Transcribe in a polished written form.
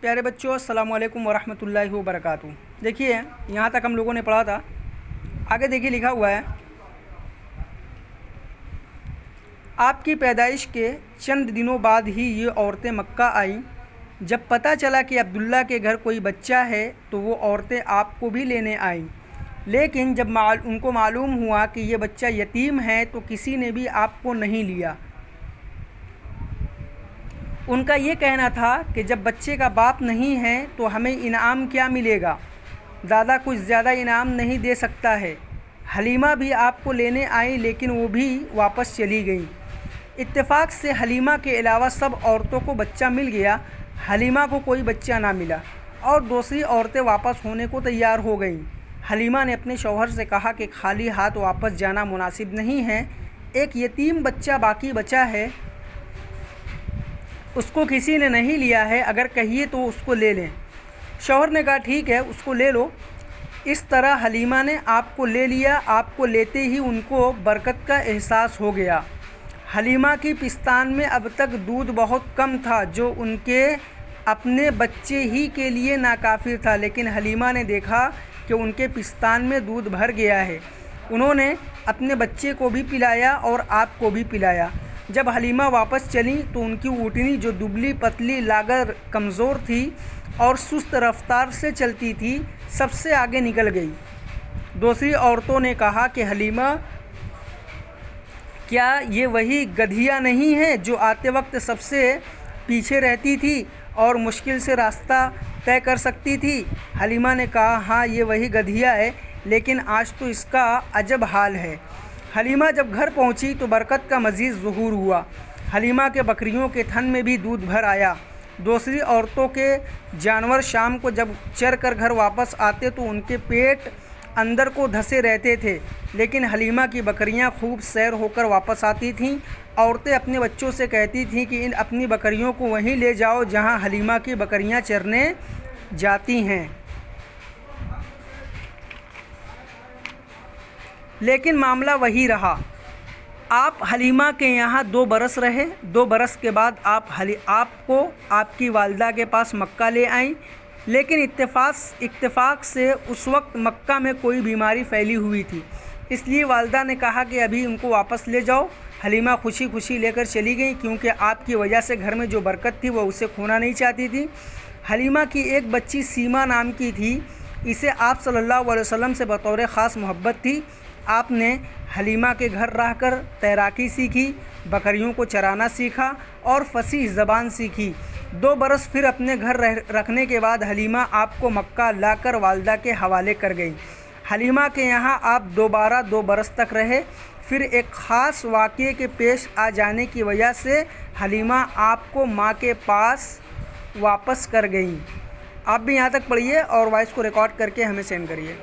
प्यारे बच्चों, अस्सलाम वालेकुम वरहमतुल्लाहि वबरकातुहू। देखिए यहाँ तक हम लोगों ने पढ़ा था। आगे देखिए लिखा हुआ है, आपकी पैदाइश के चंद दिनों बाद ही ये औरतें मक्का आईं। जब पता चला कि अब्दुल्ला के घर कोई बच्चा है तो वो औरतें आपको भी लेने आईं, लेकिन जब उनको मालूम हुआ कि ये बच्चा यतीम है तो किसी ने भी आपको नहीं लिया। उनका ये कहना था कि जब बच्चे का बाप नहीं है तो हमें इनाम क्या मिलेगा, दादा कुछ ज़्यादा इनाम नहीं दे सकता है। हलीमा भी आपको लेने आई लेकिन वो भी वापस चली गई। इत्तेफाक से हलीमा के अलावा सब औरतों को बच्चा मिल गया, हलीमा को कोई बच्चा ना मिला और दूसरी औरतें वापस होने को तैयार हो गईं। हलीमा ने अपने शौहर से कहा कि खाली हाथ वापस जाना मुनासिब नहीं है, एक यतीम बच्चा बाकी बचा है, उसको किसी ने नहीं लिया है, अगर कहिए तो उसको ले लें। शौहर ने कहा ठीक है, उसको ले लो। इस तरह हलीमा ने आपको ले लिया। आपको लेते ही उनको बरकत का एहसास हो गया। हलीमा की पिस्तान में अब तक दूध बहुत कम था, जो उनके अपने बच्चे ही के लिए नाकाफिर था, लेकिन हलीमा ने देखा कि उनके पिस्तान में दूध भर गया है। उन्होंने अपने बच्चे को भी पिलाया और आपको भी पिलाया। जब हलीमा वापस चली तो उनकी ऊँटनी, जो दुबली पतली लागर कमज़ोर थी और सुस्त रफ्तार से चलती थी, सबसे आगे निकल गई। दूसरी औरतों ने कहा कि हलीमा, क्या ये वही गधिया नहीं है जो आते वक्त सबसे पीछे रहती थी और मुश्किल से रास्ता तय कर सकती थी? हलीमा ने कहा हाँ, ये वही गधिया है, लेकिन आज तो इसका अजब हाल है। हलीमा जब घर पहुंची तो बरकत का मज़ीद ज़ुहूर हुआ। हलीमा के बकरियों के थन में भी दूध भर आया। दूसरी औरतों के जानवर शाम को जब चर कर घर वापस आते तो उनके पेट अंदर को धंसे रहते थे, लेकिन हलीमा की बकरियां खूब सैर होकर वापस आती थीं। औरतें अपने बच्चों से कहती थीं कि इन अपनी बकरियों को वहीं ले जाओ जहां हलीमा की बकरियां चरने जाती हैं। लेकिन मामला वही रहा। आप हलीमा के यहाँ 2 बरस रहे। 2 बरस के बाद आपको आपकी वालिदा के पास मक्का ले आईं, लेकिन इत्तेफाक से उस वक्त मक्का में कोई बीमारी फैली हुई थी, इसलिए वालिदा ने कहा कि अभी उनको वापस ले जाओ। हलीमा खुशी खुशी लेकर चली गई, क्योंकि आपकी वजह से घर में जो बरकत थी वह उसे खोना नहीं चाहती थी। हलीमा की एक बच्ची सीमा नाम की थी, इसे आप सल्लल्लाहु अलैहि वसल्लम से बतौर ख़ास मोहब्बत थी। आपने हलीमा के घर रहकर तैराकी सीखी, बकरियों को चराना सीखा और फसीह ज़बान सीखी। 2 बरस फिर अपने घर रखने के बाद हलीमा आपको मक्का लाकर वालिदा के हवाले कर गई। हलीमा के यहाँ आप दोबारा 2 बरस तक रहे। फिर एक ख़ास वाक़ये के पेश आ जाने की वजह से हलीमा आपको माँ के पास वापस कर गई। आप भी यहाँ तक पढ़िए और वॉइस को रिकॉर्ड करके हमें सेंड करिए।